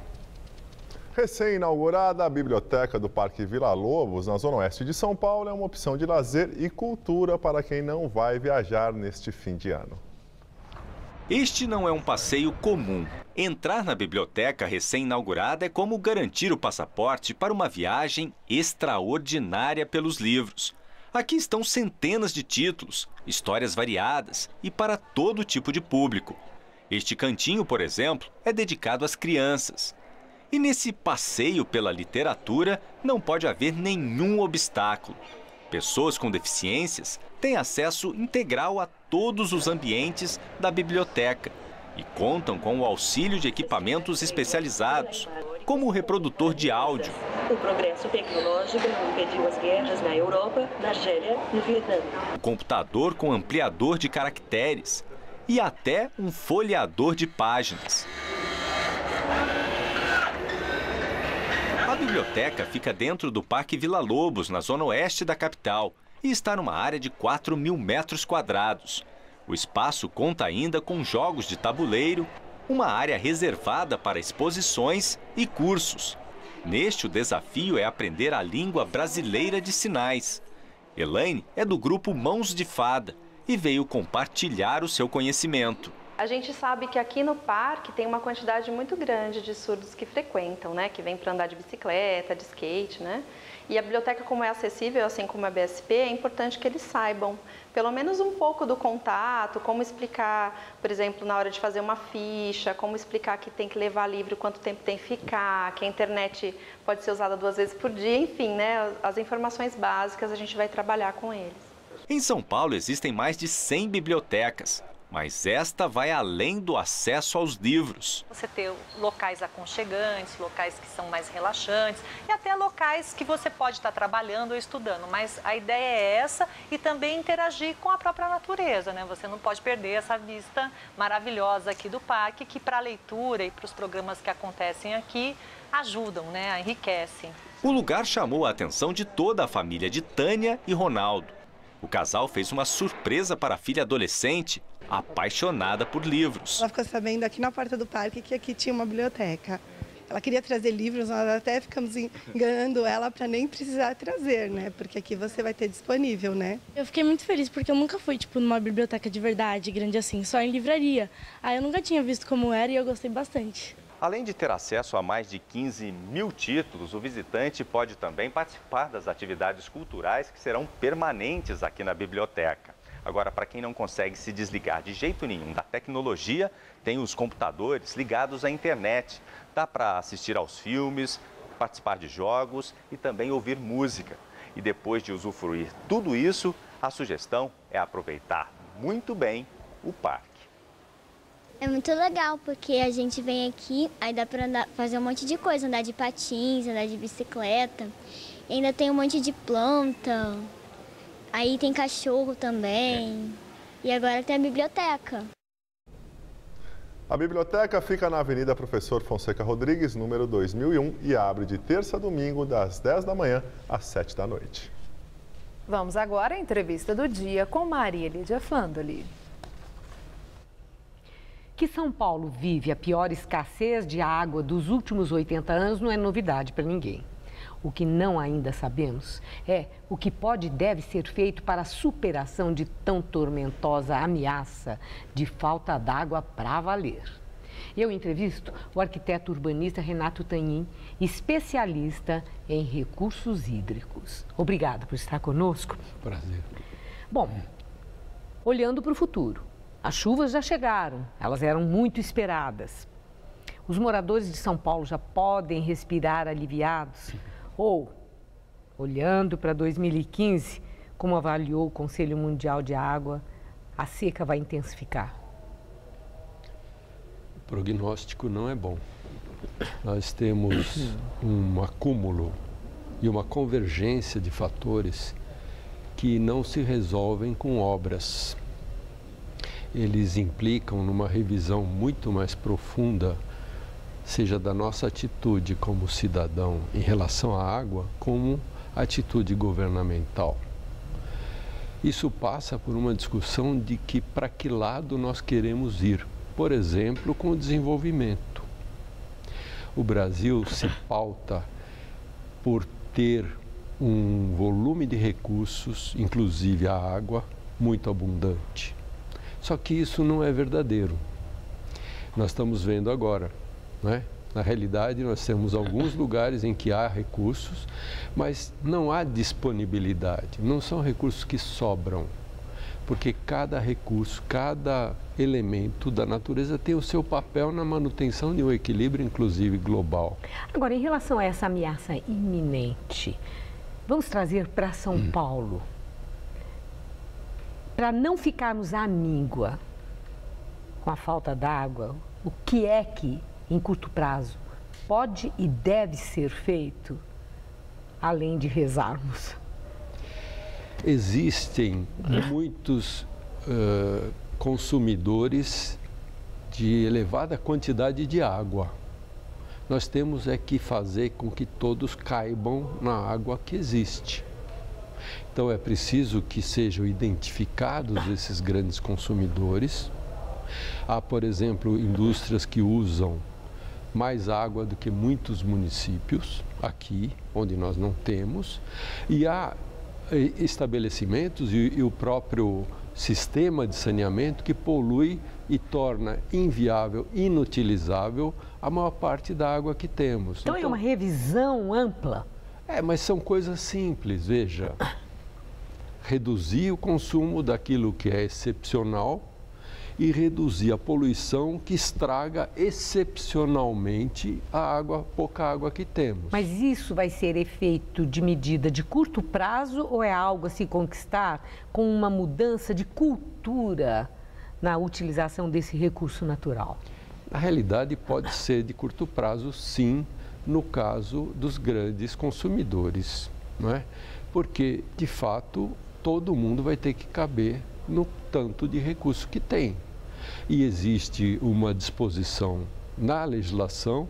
Recém-inaugurada, a Biblioteca do Parque Vila Lobos, na Zona Oeste de São Paulo, é uma opção de lazer e cultura para quem não vai viajar neste fim de ano. Este não é um passeio comum. Entrar na biblioteca recém-inaugurada é como garantir o passaporte para uma viagem extraordinária pelos livros. Aqui estão centenas de títulos, histórias variadas e para todo tipo de público. Este cantinho, por exemplo, é dedicado às crianças. E nesse passeio pela literatura não pode haver nenhum obstáculo. Pessoas com deficiências têm acesso integral a todos os ambientes da biblioteca e contam com o auxílio de equipamentos especializados, como o reprodutor de áudio. O progresso tecnológico não impediu as guerras na Europa, na Argélia, no Vietnã. O computador com ampliador de caracteres e até um folheador de páginas. A biblioteca fica dentro do Parque Vila Lobos, na zona oeste da capital, e está numa área de 4.000 metros quadrados. O espaço conta ainda com jogos de tabuleiro, uma área reservada para exposições e cursos. Neste, o desafio é aprender a língua brasileira de sinais. Elaine é do grupo Mãos de Fada e veio compartilhar o seu conhecimento. A gente sabe que aqui no parque tem uma quantidade muito grande de surdos que frequentam, né? Que vêm para andar de bicicleta, de skate, né? E a biblioteca, como é acessível, assim como a BSP, é importante que eles saibam pelo menos um pouco do contato, como explicar, por exemplo, na hora de fazer uma ficha, como explicar que tem que levar livro, quanto tempo tem que ficar, que a internet pode ser usada 2 vezes por dia, enfim, né? As informações básicas a gente vai trabalhar com eles. Em São Paulo existem mais de 100 bibliotecas. Mas esta vai além do acesso aos livros. Você ter locais aconchegantes, locais que são mais relaxantes e até locais que você pode estar trabalhando ou estudando. Mas a ideia é essa e também interagir com a própria natureza, né? Você não pode perder essa vista maravilhosa aqui do parque, que para a leitura e para os programas que acontecem aqui ajudam, né? Enriquecem. O lugar chamou a atenção de toda a família de Tânia e Ronaldo. O casal fez uma surpresa para a filha adolescente, apaixonada por livros. Ela ficou sabendo aqui na porta do parque que aqui tinha uma biblioteca. Ela queria trazer livros, nós até ficamos enganando ela para nem precisar trazer, né? Porque aqui você vai ter disponível, né? Eu fiquei muito feliz porque eu nunca fui, numa biblioteca de verdade, grande assim, só em livraria. Aí eu nunca tinha visto como era e eu gostei bastante. Além de ter acesso a mais de 15 mil títulos, o visitante pode também participar das atividades culturais que serão permanentes aqui na biblioteca. Agora, para quem não consegue se desligar de jeito nenhum da tecnologia, tem os computadores ligados à internet. Dá para assistir aos filmes, participar de jogos e também ouvir música. E depois de usufruir tudo isso, a sugestão é aproveitar muito bem o parque. É muito legal, porque a gente vem aqui, aí dá para fazer um monte de coisa, andar de patins, andar de bicicleta. E ainda tem um monte de planta, aí tem cachorro também. E agora tem a biblioteca. A biblioteca fica na Avenida Professor Fonseca Rodrigues, número 2001, e abre de terça a domingo, das 10 da manhã às 7 da noite. Vamos agora à entrevista do dia com Maria Lídia Flandoli. Que São Paulo vive a pior escassez de água dos últimos 80 anos não é novidade para ninguém. O que não ainda sabemos é o que pode e deve ser feito para a superação de tão tormentosa ameaça de falta d'água para valer. Eu entrevisto o arquiteto urbanista Renato Tanhin, especialista em recursos hídricos. Obrigada por estar conosco. Prazer. Bom, olhando para o futuro, as chuvas já chegaram, elas eram muito esperadas. Os moradores de São Paulo já podem respirar aliviados? Ou, olhando para 2015, como avaliou o Conselho Mundial de Água, a seca vai intensificar? O prognóstico não é bom. Nós temos um acúmulo e uma convergência de fatores que não se resolvem com obras. Eles implicam numa revisão muito mais profunda, seja da nossa atitude como cidadão em relação à água, como atitude governamental. Isso passa por uma discussão de que para que lado nós queremos ir, por exemplo, com o desenvolvimento. O Brasil se pauta por ter um volume de recursos, inclusive a água, muito abundante. Só que isso não é verdadeiro. Nós estamos vendo agora, né? Na realidade, nós temos alguns lugares em que há recursos, mas não há disponibilidade. Não são recursos que sobram, porque cada recurso, cada elemento da natureza tem o seu papel na manutenção de um equilíbrio, inclusive global. Agora, em relação a essa ameaça iminente, vamos trazer para São Paulo. Para não ficarmos à míngua com a falta d'água, o que é que, em curto prazo, pode e deve ser feito, além de rezarmos? Existem muitos consumidores de elevada quantidade de água. Nós temos é que fazer com que todos caibam na água que existe. Então é preciso que sejam identificados esses grandes consumidores. Há, por exemplo, indústrias que usam mais água do que muitos municípios, aqui, onde nós não temos. E há estabelecimentos e o próprio sistema de saneamento que polui e torna inviável, inutilizável a maior parte da água que temos. Então é uma revisão ampla? Mas são coisas simples, veja. Reduzir o consumo daquilo que é excepcional e reduzir a poluição que estraga excepcionalmente a água, pouca água que temos. Mas isso vai ser efeito de medida de curto prazo ou é algo a se conquistar com uma mudança de cultura na utilização desse recurso natural? Na realidade, pode ser de curto prazo, sim, no caso dos grandes consumidores, não é? Porque, de fato, todo mundo vai ter que caber no tanto de recurso que tem. E existe uma disposição na legislação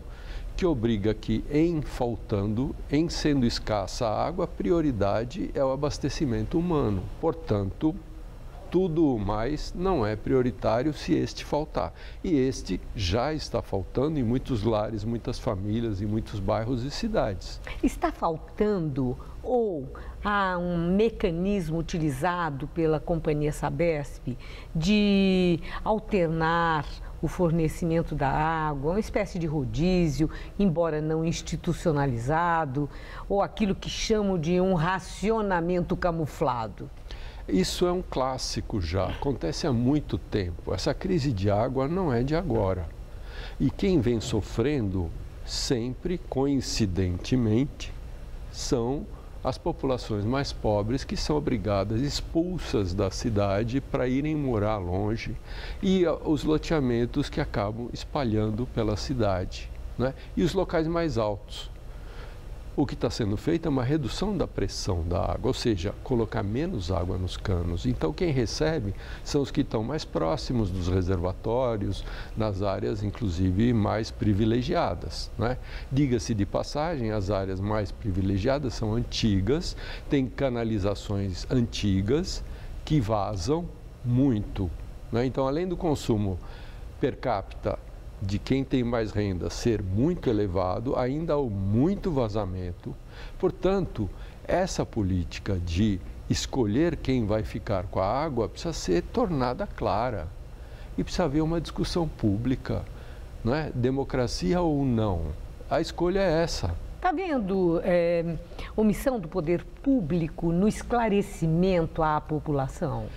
que obriga que, em sendo escassa a água, a prioridade é o abastecimento humano. Portanto, tudo mais não é prioritário se este faltar. E este já está faltando em muitos lares, muitas famílias, em muitos bairros e cidades. Está faltando ou há um mecanismo utilizado pela companhia Sabesp de alternar o fornecimento da água, uma espécie de rodízio, embora não institucionalizado, ou aquilo que chamam de um racionamento camuflado? Isso é um clássico já, acontece há muito tempo. Essa crise de água não é de agora. E quem vem sofrendo, sempre, coincidentemente, são as populações mais pobres que são obrigadas, expulsas da cidade para irem morar longe, e os loteamentos que acabam espalhando pela cidade, né? E os locais mais altos. O que está sendo feito é uma redução da pressão da água, ou seja, colocar menos água nos canos. Então, quem recebe são os que estão mais próximos dos reservatórios, nas áreas, inclusive, mais privilegiadas, né? Diga-se de passagem, as áreas mais privilegiadas são antigas, têm canalizações antigas que vazam muito, né? Então, além do consumo per capita de quem tem mais renda ser muito elevado, ainda há muito vazamento. Portanto, essa política de escolher quem vai ficar com a água precisa ser tornada clara. E precisa haver uma discussão pública, não é? Democracia ou não? A escolha é essa. Está havendo omissão do poder público no esclarecimento à população?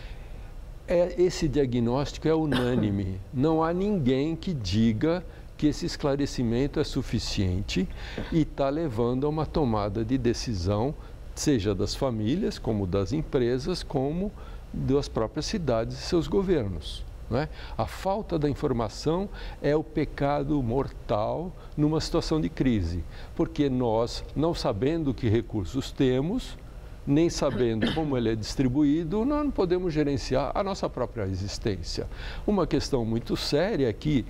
Esse diagnóstico é unânime. Não há ninguém que diga que esse esclarecimento é suficiente e está levando a uma tomada de decisão, seja das famílias, como das empresas, como das próprias cidades e seus governos, não é? A falta da informação é o pecado mortal numa situação de crise, porque nós, não sabendo que recursos temos, nem sabendo como ele é distribuído, nós não podemos gerenciar a nossa própria existência. Uma questão muito séria é que,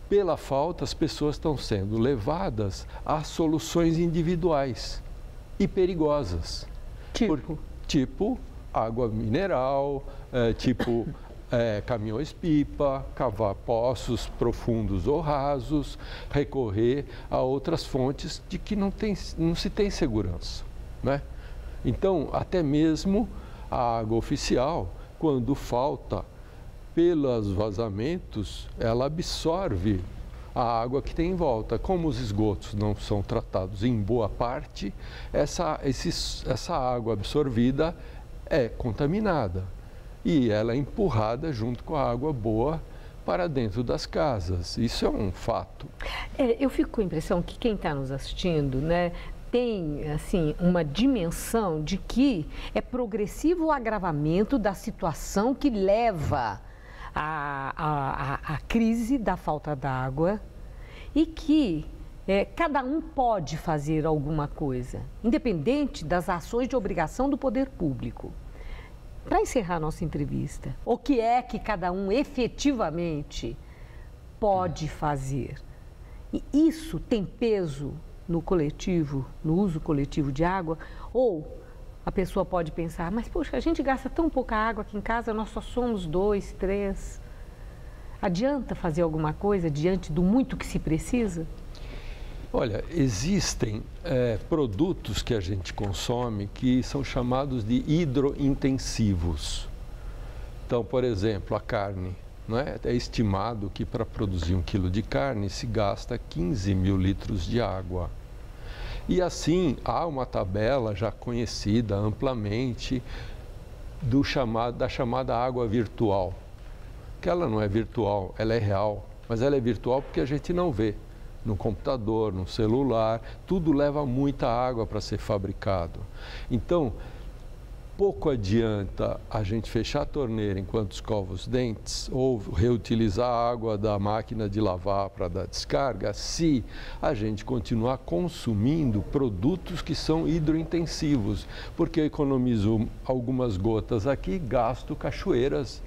pela falta, as pessoas estão sendo levadas a soluções individuais e perigosas. Tipo água mineral, caminhões-pipa, cavar poços profundos ou rasos, recorrer a outras fontes de que não se tem segurança, né? Então, até mesmo a água oficial, quando falta pelos vazamentos, ela absorve a água que tem em volta. Como os esgotos não são tratados em boa parte, essa água absorvida é contaminada e ela é empurrada junto com a água boa para dentro das casas. Isso é um fato. Eu fico com a impressão que quem está nos assistindo, né, tem, assim, uma dimensão de que é progressivo o agravamento da situação que leva à crise da falta d'água e que cada um pode fazer alguma coisa, independente das ações de obrigação do poder público. Para encerrar nossa entrevista, o que é que cada um efetivamente pode fazer? E isso tem peso no coletivo, no uso coletivo de água? Ou a pessoa pode pensar, mas poxa, a gente gasta tão pouca água aqui em casa, nós só somos 2, 3. Adianta fazer alguma coisa diante do muito que se precisa? Olha, existem produtos que a gente consome que são chamados de hidrointensivos. Então, por exemplo, a carne. Não é? É estimado que para produzir 1 quilo de carne se gasta 15 mil litros de água. E assim, há uma tabela já conhecida amplamente da chamada água virtual. Que ela não é virtual, ela é real, mas ela é virtual porque a gente não vê. No computador, no celular, tudo leva muita água para ser fabricado. Então, pouco adianta a gente fechar a torneira enquanto escova os dentes ou reutilizar a água da máquina de lavar para dar descarga se a gente continuar consumindo produtos que são hidrointensivos, porque eu economizo algumas gotas aqui e gasto cachoeiras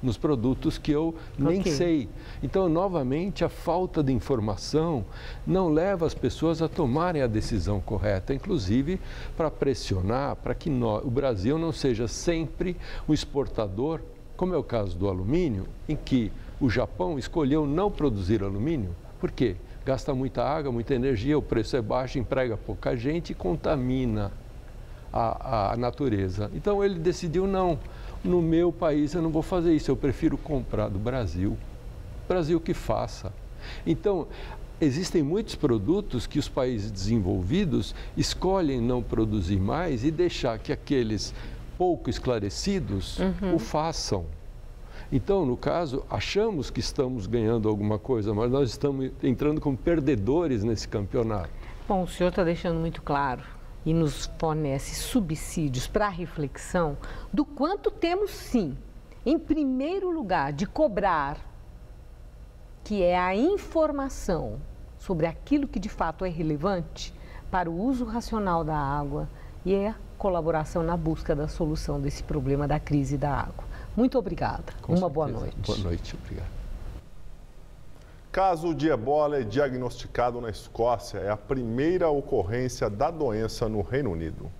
nos produtos que eu nem sei. Então, novamente, a falta de informação não leva as pessoas a tomarem a decisão correta, inclusive para pressionar para que o Brasil não seja sempre o exportador, como é o caso do alumínio, em que o Japão escolheu não produzir alumínio. Por quê? Gasta muita água, muita energia, o preço é baixo, emprega pouca gente e contamina a natureza. Então, ele decidiu não. No meu país eu não vou fazer isso, eu prefiro comprar do Brasil. Brasil que faça. Então, existem muitos produtos que os países desenvolvidos escolhem não produzir mais e deixar que aqueles pouco esclarecidos o façam. Então, no caso, achamos que estamos ganhando alguma coisa, mas nós estamos entrando como perdedores nesse campeonato. Bom, o senhor está deixando muito claro e nos fornece subsídios para a reflexão do quanto temos, sim, em primeiro lugar, de cobrar, que é a informação sobre aquilo que de fato é relevante para o uso racional da água e a colaboração na busca da solução desse problema da crise da água. Muito obrigada. Uma boa noite. Boa noite, obrigado. Caso de ebola é diagnosticado na Escócia. É a primeira ocorrência da doença no Reino Unido.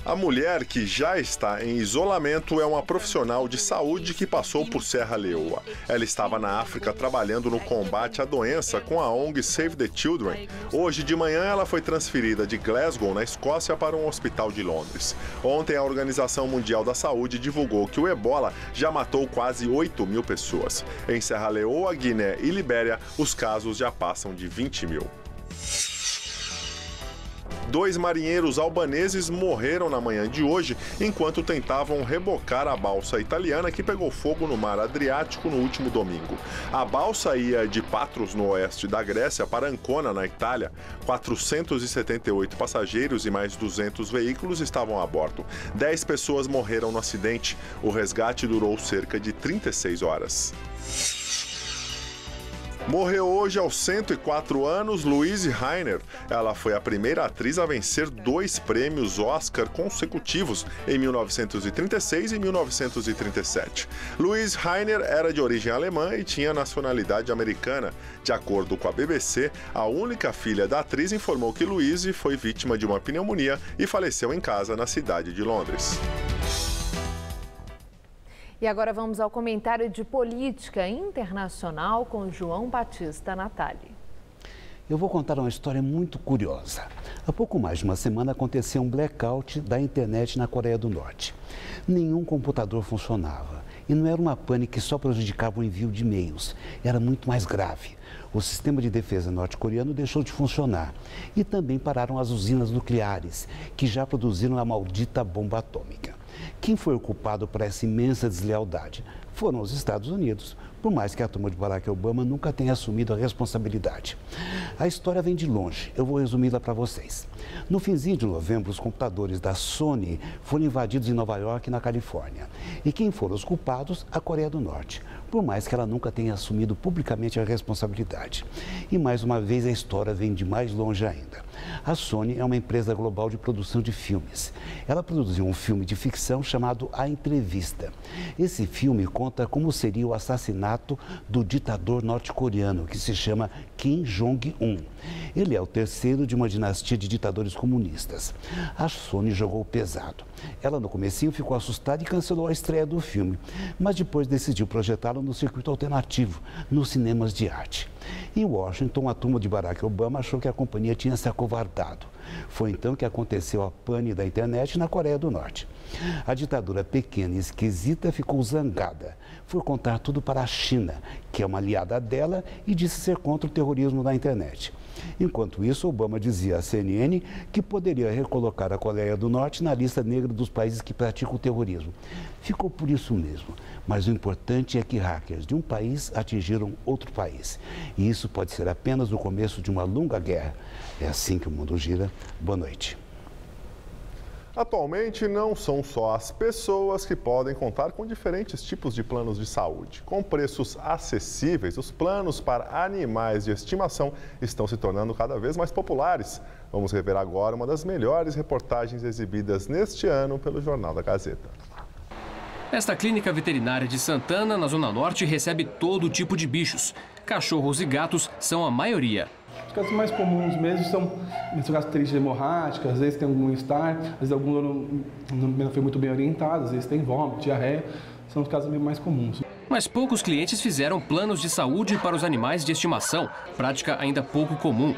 A mulher, que já está em isolamento, é uma profissional de saúde que passou por Serra Leoa. Ela estava na África trabalhando no combate à doença com a ONG Save the Children. Hoje de manhã, ela foi transferida de Glasgow, na Escócia, para um hospital de Londres. Ontem, a Organização Mundial da Saúde divulgou que o ebola já matou quase 8.000 pessoas. Em Serra Leoa, Guiné e Libéria, os casos já passam de 20.000. 2 marinheiros albaneses morreram na manhã de hoje enquanto tentavam rebocar a balsa italiana que pegou fogo no mar Adriático no último domingo. A balsa ia de Patros, no oeste da Grécia, para Ancona, na Itália. 478 passageiros e mais 200 veículos estavam a bordo. 10 pessoas morreram no acidente. O resgate durou cerca de 36 horas. Morreu hoje aos 104 anos Louise Rainer. Ela foi a primeira atriz a vencer 2 prêmios Oscar consecutivos em 1936 e 1937. Louise Rainer era de origem alemã e tinha nacionalidade americana. De acordo com a BBC, a única filha da atriz informou que Louise foi vítima de uma pneumonia e faleceu em casa na cidade de Londres. E agora vamos ao comentário de política internacional com João Batista Natali. Eu vou contar uma história muito curiosa. Há pouco mais de uma semana aconteceu um blackout da internet na Coreia do Norte. Nenhum computador funcionava. E não era uma pane que só prejudicava o envio de e-mails. Era muito mais grave. O sistema de defesa norte-coreano deixou de funcionar. E também pararam as usinas nucleares, que já produziram a maldita bomba atômica. Quem foi o culpado por essa imensa deslealdade? Foram os Estados Unidos, por mais que a turma de Barack Obama nunca tenha assumido a responsabilidade. A história vem de longe, eu vou resumi-la para vocês. No finzinho de novembro, os computadores da Sony foram invadidos em Nova York, na Califórnia. E quem foram os culpados? A Coreia do Norte, por mais que ela nunca tenha assumido publicamente a responsabilidade. E mais uma vez a história vem de mais longe ainda. A Sony é uma empresa global de produção de filmes. Ela produziu um filme de ficção chamado A Entrevista. Esse filme conta como seria o assassinato do ditador norte-coreano, que se chama Kim Jong-un. Ele é o terceiro de uma dinastia de ditadores comunistas. A Sony jogou pesado. Ela, no comecinho, ficou assustada e cancelou a estreia do filme, mas depois decidiu projetá-lo no circuito alternativo, nos cinemas de arte. Em Washington, a turma de Barack Obama achou que a companhia tinha se acovardado. Foi então que aconteceu a pane da internet na Coreia do Norte. A ditadura pequena e esquisita ficou zangada. Foi contar tudo para a China, que é uma aliada dela, e disse ser contra o terrorismo na internet. Enquanto isso, Obama dizia à CNN que poderia recolocar a Coreia do Norte na lista negra dos países que praticam o terrorismo. Ficou por isso mesmo, mas o importante é que hackers de um país atingiram outro país. E isso pode ser apenas o começo de uma longa guerra. É assim que o mundo gira. Boa noite. Atualmente, não são só as pessoas que podem contar com diferentes tipos de planos de saúde. Com preços acessíveis, os planos para animais de estimação estão se tornando cada vez mais populares. Vamos rever agora uma das melhores reportagens exibidas neste ano pelo Jornal da Gazeta. Esta clínica veterinária de Santana, na Zona Norte, recebe todo tipo de bichos. Cachorros e gatos são a maioria. Os casos mais comuns mesmo são gastrites hemorrágicas, às vezes tem algum mal-estar, às vezes algum não foi muito bem orientado, às vezes tem vômito, diarreia, são os casos mais comuns. Mas poucos clientes fizeram planos de saúde para os animais de estimação, prática ainda pouco comum.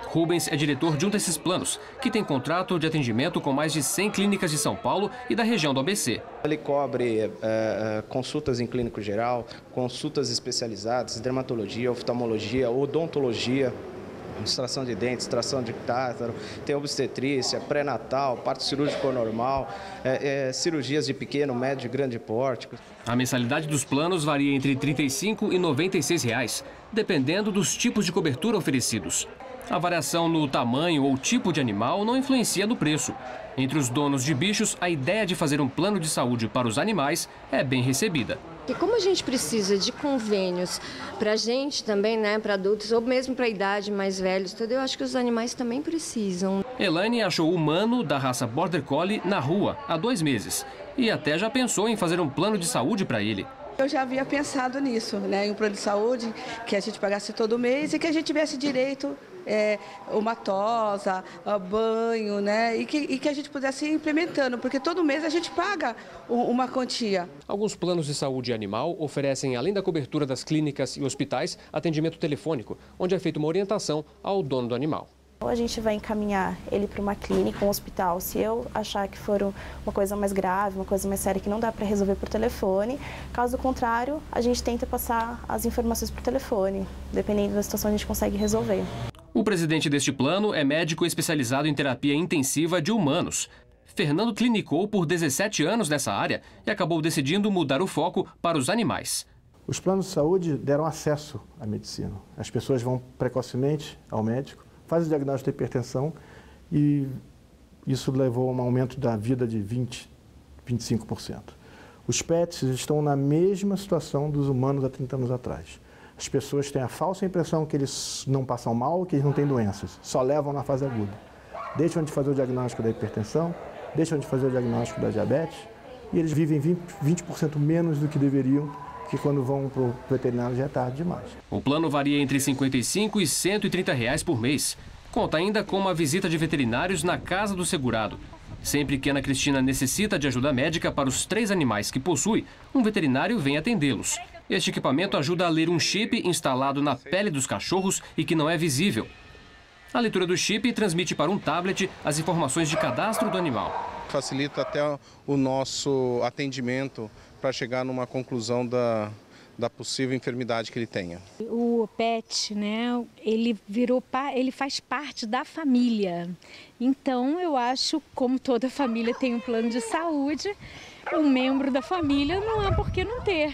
Rubens é diretor de um desses planos, que tem contrato de atendimento com mais de 100 clínicas de São Paulo e da região do ABC. Ele cobre consultas em clínico geral, consultas especializadas, dermatologia, oftalmologia, odontologia, extração de dentes, extração de tártaro, tem obstetrícia, pré-natal, parto cirúrgico normal, cirurgias de pequeno, médio e grande porte. A mensalidade dos planos varia entre R$ 35 e R$ 96, dependendo dos tipos de cobertura oferecidos. A variação no tamanho ou tipo de animal não influencia no preço. Entre os donos de bichos, a ideia de fazer um plano de saúde para os animais é bem recebida. E como a gente precisa de convênios para a gente também, né, para adultos ou mesmo para a idade mais velhos, tudo, eu acho que os animais também precisam. Elaine achou o Mano, da raça Border Collie, na rua há 2 meses. E até já pensou em fazer um plano de saúde para ele. Eu já havia pensado nisso, né, em um plano de saúde que a gente pagasse todo mês e que a gente tivesse direito uma tosa, banho, né, e que a gente pudesse ir implementando, porque todo mês a gente paga uma quantia. Alguns planos de saúde animal oferecem, além da cobertura das clínicas e hospitais, atendimento telefônico, onde é feita uma orientação ao dono do animal. A gente vai encaminhar ele para uma clínica, um hospital, se eu achar que for uma coisa mais grave, uma coisa mais séria que não dá para resolver por telefone. Caso contrário, a gente tenta passar as informações por telefone. Dependendo da situação, a gente consegue resolver. O presidente deste plano é médico especializado em terapia intensiva de humanos. Fernando clinicou por 17 anos nessa área e acabou decidindo mudar o foco para os animais. Os planos de saúde deram acesso à medicina. As pessoas vão precocemente ao médico, faz o diagnóstico de hipertensão e isso levou a um aumento da vida de 20%, 25%. Os pets estão na mesma situação dos humanos há 30 anos atrás. As pessoas têm a falsa impressão que eles não passam mal, que eles não têm doenças, só levam na fase aguda. Deixam de fazer o diagnóstico da hipertensão, deixam de fazer o diagnóstico da diabetes e eles vivem 20% menos do que deveriam, que quando vão para o veterinário já é tarde demais. O plano varia entre R$ 55 e R$ 130 por mês. Conta ainda com uma visita de veterinários na casa do segurado. Sempre que Ana Cristina necessita de ajuda médica para os 3 animais que possui, um veterinário vem atendê-los. Este equipamento ajuda a ler um chip instalado na pele dos cachorros e que não é visível. A leitura do chip transmite para um tablet as informações de cadastro do animal. Facilita até o nosso atendimento para chegar numa conclusão da possível enfermidade que ele tenha. O pet, né, ele faz parte da família. Então, eu acho, como toda família tem um plano de saúde, um membro da família não há por que não ter.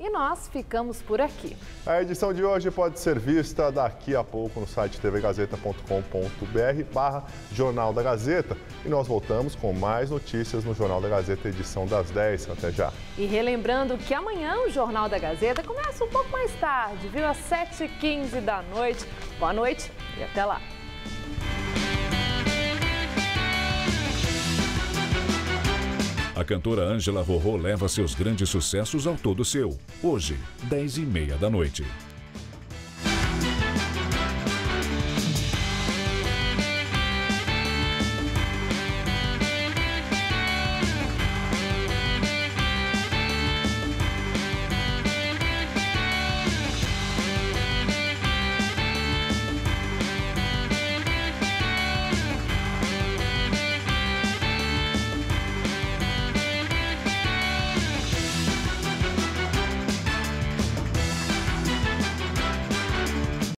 E nós ficamos por aqui. A edição de hoje pode ser vista daqui a pouco no site tvgazeta.com.br/Jornal da Gazeta. E nós voltamos com mais notícias no Jornal da Gazeta, edição das 10. Até já. E relembrando que amanhã o Jornal da Gazeta começa um pouco mais tarde, viu? Às 7h15 da noite. Boa noite e até lá. A cantora Ângela Rorô leva seus grandes sucessos ao Todo Seu. Hoje, 10h30 da noite.